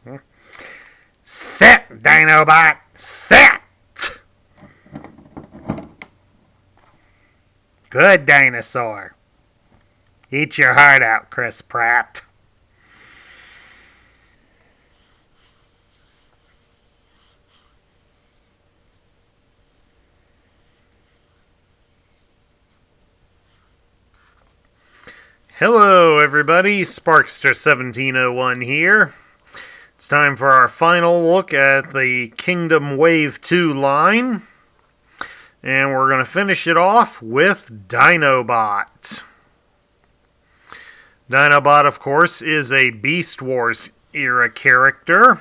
Sit, Dinobot! Sit! Good dinosaur. Eat your heart out, Chris Pratt. Hello, everybody. Sparkster1701 here. It's time for our final look at the Kingdom Wave 2 line. And we're going to finish it off with Dinobot. Dinobot, of course, is a Beast Wars era character.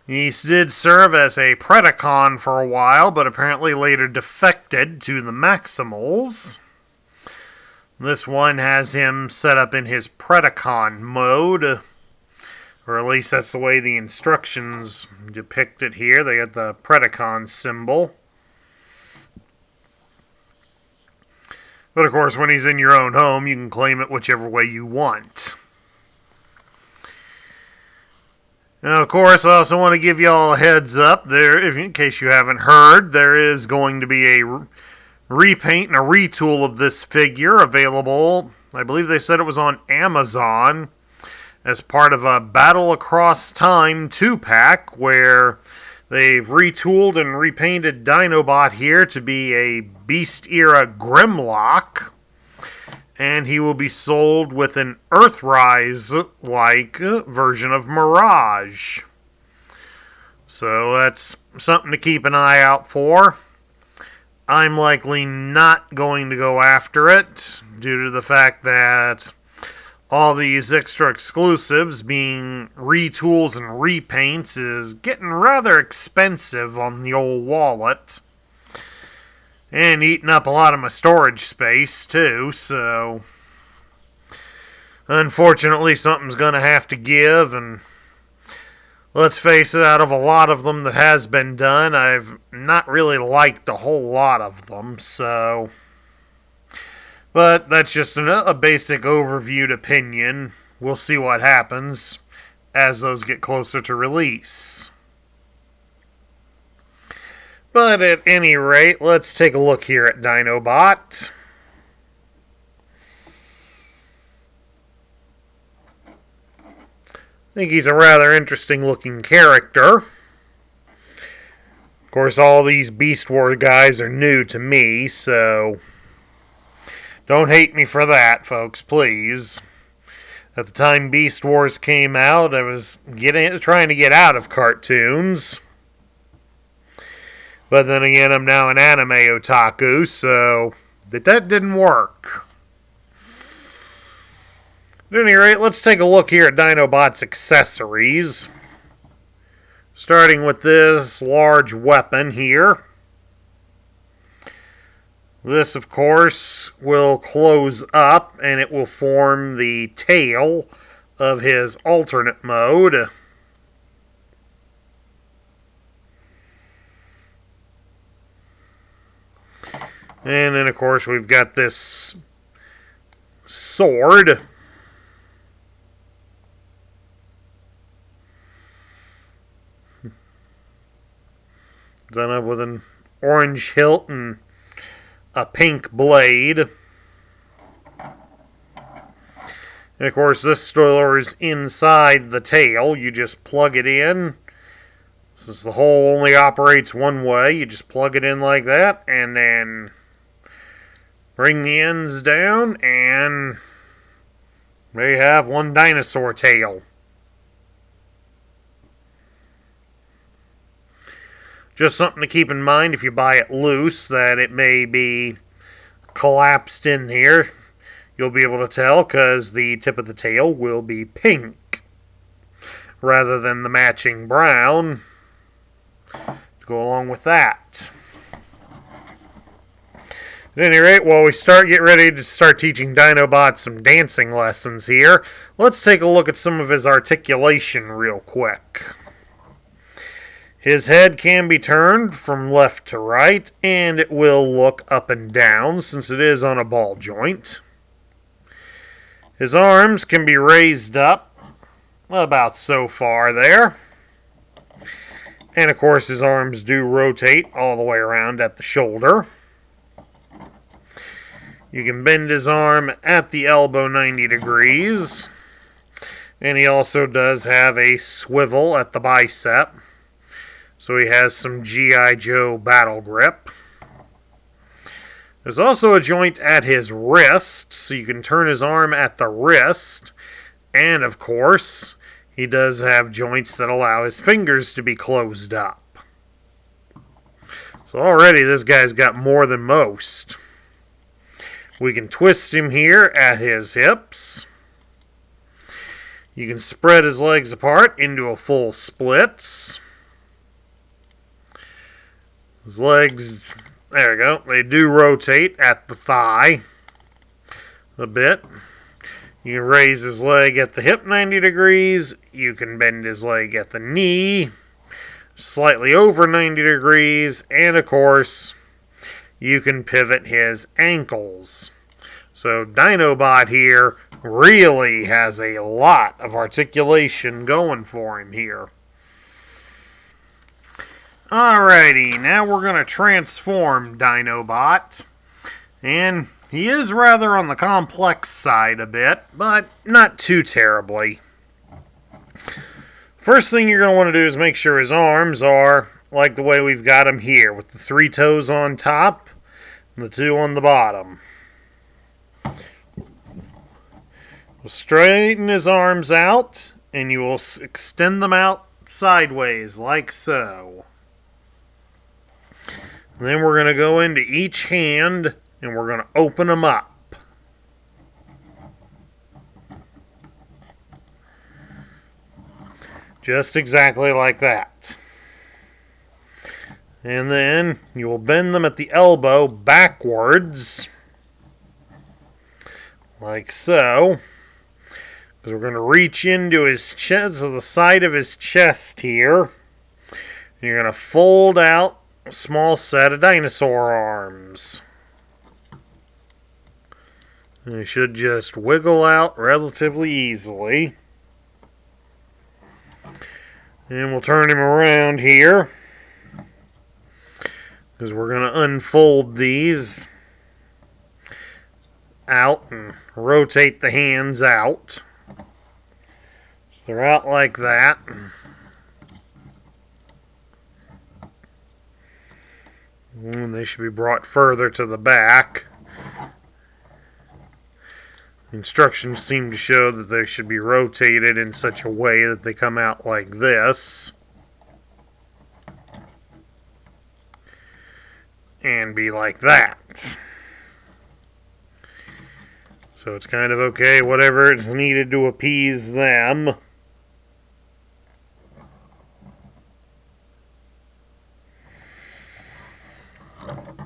He did serve as a Predacon for a while, but apparently later defected to the Maximals. This one has him set up in his Predacon mode, or at least that's the way the instructions depict it here. They got the Predacon symbol. But of course, when he's in your own home, you can claim it whichever way you want. Now, of course, I also want to give you all a heads up there, in case you haven't heard, there is going to be a repaint and a retool of this figure available. I believe they said it was on Amazon as part of a Battle Across Time 2-pack where they've retooled and repainted Dinobot here to be a Beast-era Grimlock, and he will be sold with an Earthrise-like version of Mirage. So that's something to keep an eye out for. I'm likely not going to go after it due to the fact that all these extra exclusives being retools and repaints is getting rather expensive on the old wallet. And eating up a lot of my storage space too, so unfortunately something's going to have to give, and let's face it, out of a lot of them that has been done, I've not really liked a whole lot of them, so but that's just a basic overviewed opinion. We'll see what happens as those get closer to release. But at any rate, let's take a look here at Dinobot. I think he's a rather interesting looking character. Of course, all these Beast Wars guys are new to me, so don't hate me for that, folks, please. At the time Beast Wars came out, I was trying to get out of cartoons. But then again, I'm now an anime otaku, so that didn't work. At any rate, let's take a look here at Dinobot's accessories. Starting with this large weapon here. This, of course, will close up, and it will form the tail of his alternate mode. And then, of course, we've got this sword. Done up with an orange hilt and a pink blade. And, of course, this still is inside the tail. You just plug it in. Since the hole only operates one way, you just plug it in like that, and then bring the ends down, and there you have one dinosaur tail. Just something to keep in mind if you buy it loose, that it may be collapsed in here. You'll be able to tell because the tip of the tail will be pink rather than the matching brown to go along with that. At any rate, while we get ready to start teaching Dinobot some dancing lessons here, let's take a look at some of his articulation real quick. His head can be turned from left to right, and it will look up and down since it is on a ball joint. His arms can be raised up about so far there. And of course his arms do rotate all the way around at the shoulder. You can bend his arm at the elbow 90 degrees. And he also does have a swivel at the bicep. So he has some G.I. Joe battle grip. There's also a joint at his wrist, so you can turn his arm at the wrist. And of course, he does have joints that allow his fingers to be closed up. So already this guy's got more than most. We can twist him here at his hips. You can spread his legs apart into a full splits. His legs, there we go, they do rotate at the thigh a bit. You can raise his leg at the hip 90 degrees. You can bend his leg at the knee slightly over 90 degrees. And of course, you can pivot his ankles. So Dinobot here really has a lot of articulation going for him here. Alrighty, now we're going to transform Dinobot. And he is rather on the complex side a bit, but not too terribly. First thing you're going to want to do is make sure his arms are like the way we've got them here, with the 3 toes on top and the 2 on the bottom. We'll straighten his arms out, and you will extend them out sideways, like so. And then we're going to go into each hand, and we're going to open them up. Just exactly like that. And then you will bend them at the elbow backwards, like so. Because we're going to reach into his chest, to the side of his chest here. And you're going to fold out a small set of dinosaur arms. And they should just wiggle out relatively easily. And we'll turn him around here, because we're going to unfold these out and rotate the hands out. So they're out like that. And they should be brought further to the back. Instructions seem to show that they should be rotated in such a way that they come out like this. And be like that. So it's kind of okay, whatever is needed to appease them.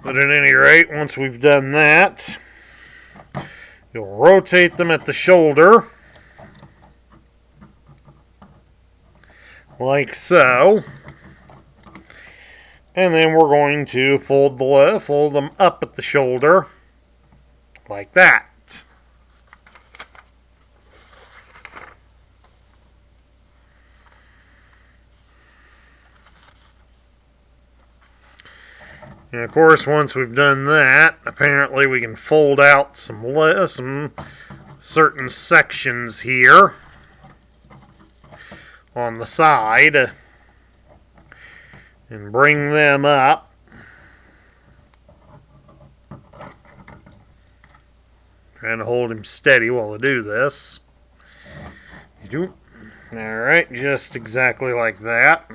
But at any rate, once we've done that, you'll rotate them at the shoulder, like so. And then we're going to fold them up at the shoulder, like that. And of course, once we've done that, apparently we can fold out some certain sections here on the side and bring them up. Trying to hold him steady while I do this. Alright, just exactly like that.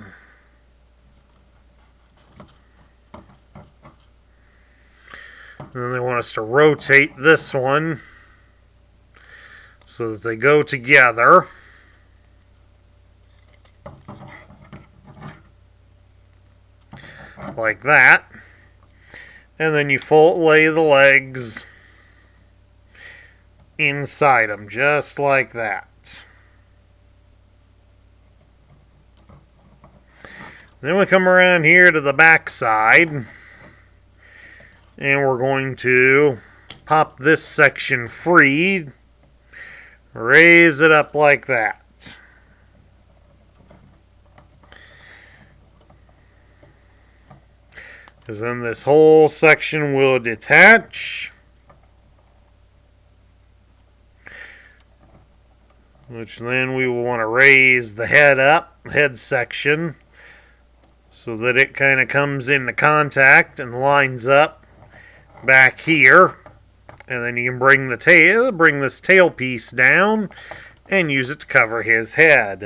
And then they want us to rotate this one so that they go together. Like that. And then you lay the legs inside them, just like that. Then we come around here to the back side. And we're going to pop this section free, raise it up like that. Because then this whole section will detach. Which then we will want to raise the head up, head section, so that it kind of comes into contact and lines up back here. And then you can bring this tail piece down and use it to cover his head.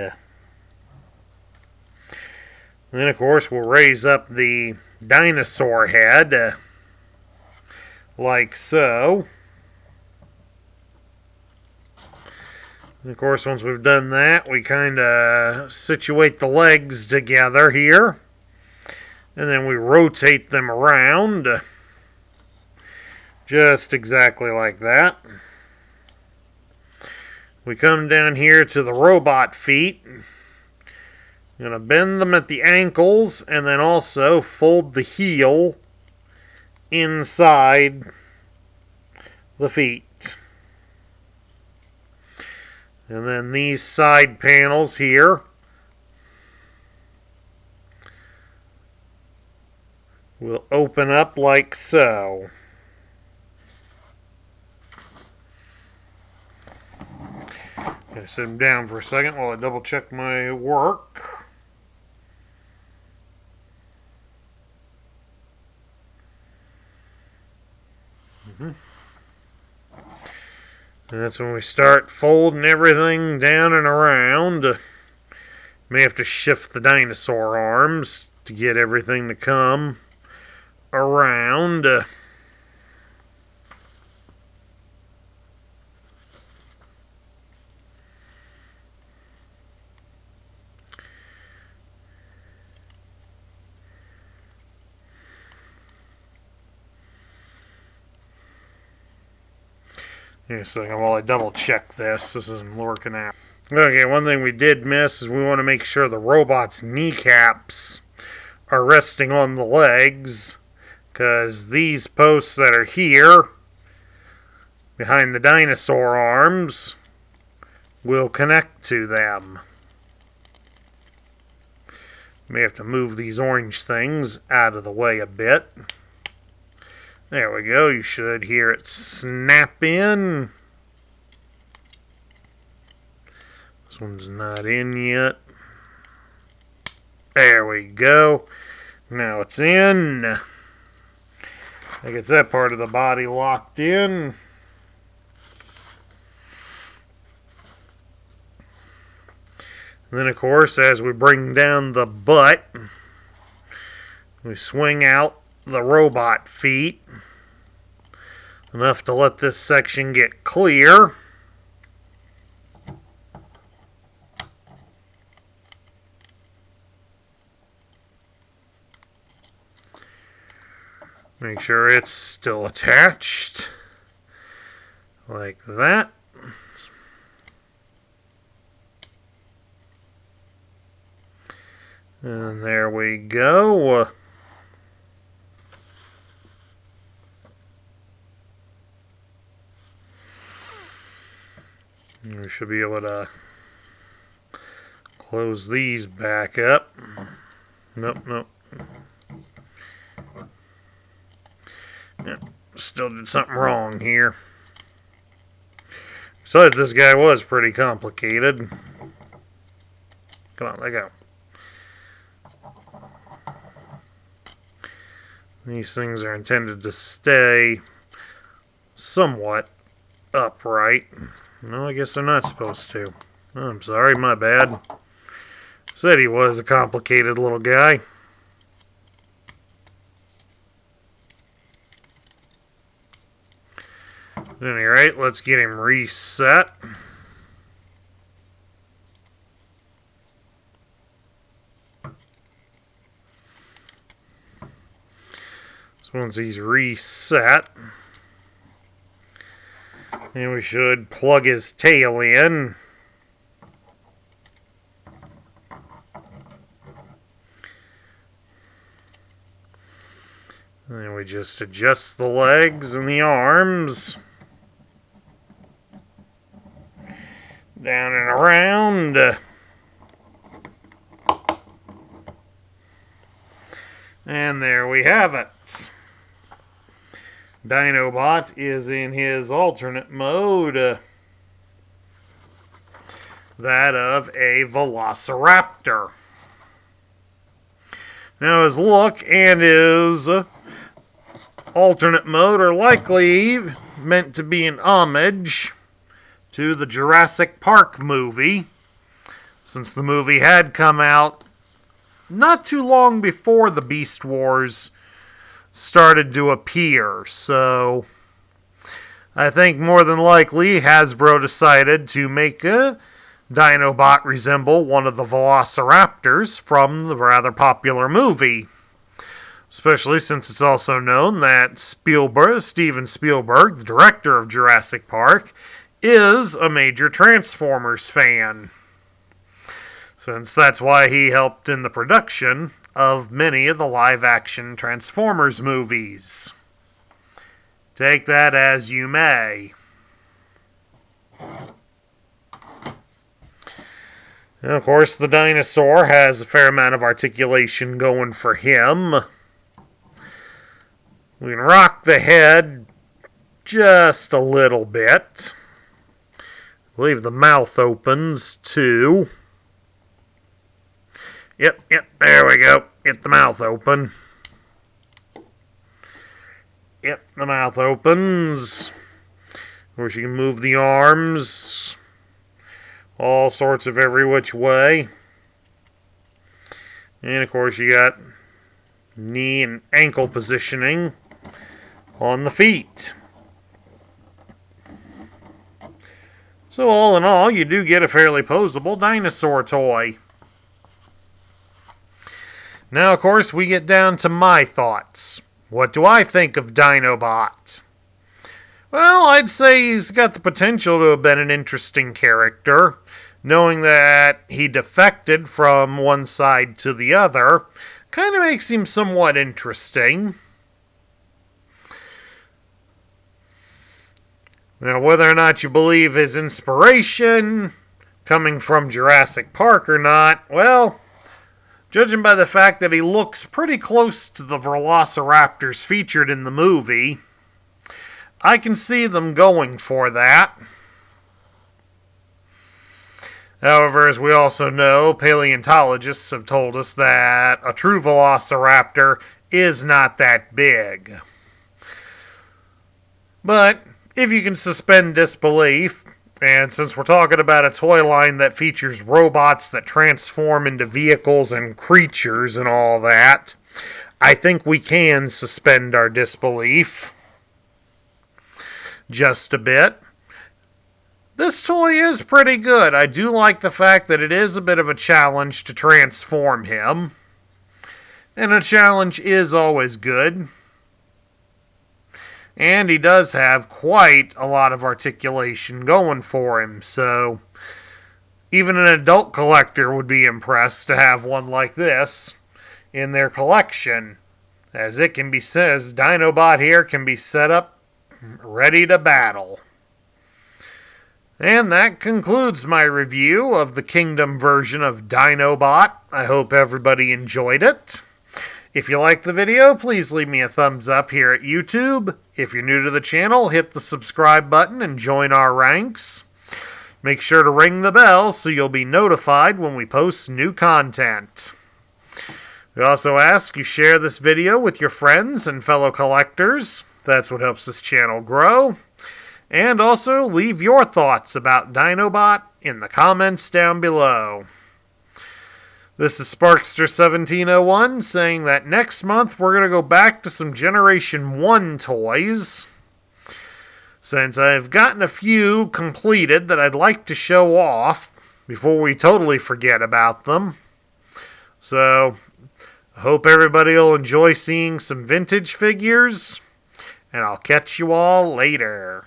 And then of course we'll raise up the dinosaur head like so. And of course once we've done that, we kind of situate the legs together here. And then we rotate them around. Just exactly like that. We come down here to the robot feet. I'm going to bend them at the ankles and then also fold the heel inside the feet. And then these side panels here will open up like so. I'm going to sit them down for a second while I double check my work. And that's when we start folding everything down and around. May have to shift the dinosaur arms to get everything to come around. Here a second while I double check this. This isn't working out. Okay, one thing we did miss is we want to make sure the robot's kneecaps are resting on the legs, because these posts that are here behind the dinosaur arms will connect to them. May have to move these orange things out of the way a bit. There we go. You should hear it snap in. This one's not in yet. There we go. Now it's in. That gets that part of the body locked in. And then, of course, as we bring down the butt, we swing out the robot feet enough to let this section get clear. Make sure it's still attached like that. And there we go. We should be able to close these back up. Nope. Yeah, still did something wrong here. Besides, this guy was pretty complicated. Come on, let go. These things are intended to stay somewhat upright. No, I guess they're not supposed to. Oh, I'm sorry, my bad. Said he was a complicated little guy. At any rate, let's get him reset. So once he's reset, then we should plug his tail in. And then we just adjust the legs and the arms. Down and around. And there we have it. Dinobot is in his alternate mode, that of a velociraptor. Now his look and his alternate mode are likely meant to be an homage to the Jurassic Park movie, since the movie had come out not too long before the Beast Wars started to appear. So I think more than likely Hasbro decided to make a Dinobot resemble one of the velociraptors from the rather popular movie. Especially since it's also known that Steven Spielberg, the director of Jurassic Park, is a major Transformers fan, since that's why he helped in the production of many of the live-action Transformers movies. Take that as you may. And of course, the dinosaur has a fair amount of articulation going for him. We can rock the head just a little bit. Leave the mouth opens too. Yep, there we go. Get the mouth open. Yep, the mouth opens. Of course, you can move the arms all sorts of every which way. And of course, you got knee and ankle positioning on the feet. So all in all, you do get a fairly posable dinosaur toy. Now, of course, we get down to my thoughts. What do I think of Dinobot? Well, I'd say he's got the potential to have been an interesting character. Knowing that he defected from one side to the other kind of makes him somewhat interesting. Now, whether or not you believe his inspiration coming from Jurassic Park or not, well, judging by the fact that he looks pretty close to the velociraptors featured in the movie, I can see them going for that. However, as we also know, paleontologists have told us that a true velociraptor is not that big. But if you can suspend disbelief, and since we're talking about a toy line that features robots that transform into vehicles and creatures and all that, I think we can suspend our disbelief just a bit. This toy is pretty good. I do like the fact that it is a bit of a challenge to transform him. And a challenge is always good. And he does have quite a lot of articulation going for him, so even an adult collector would be impressed to have one like this in their collection. As it can be said, Dinobot here can be set up ready to battle. And that concludes my review of the Kingdom version of Dinobot. I hope everybody enjoyed it. If you liked the video, please leave me a thumbs up here at YouTube. If you're new to the channel, hit the subscribe button and join our ranks. Make sure to ring the bell so you'll be notified when we post new content. We also ask you share this video with your friends and fellow collectors. That's what helps this channel grow. And also leave your thoughts about Dinobot in the comments down below. This is Sparkster1701 saying that next month we're going to go back to some Generation 1 toys, since I've gotten a few completed that I'd like to show off before we totally forget about them. So, I hope everybody will enjoy seeing some vintage figures, and I'll catch you all later.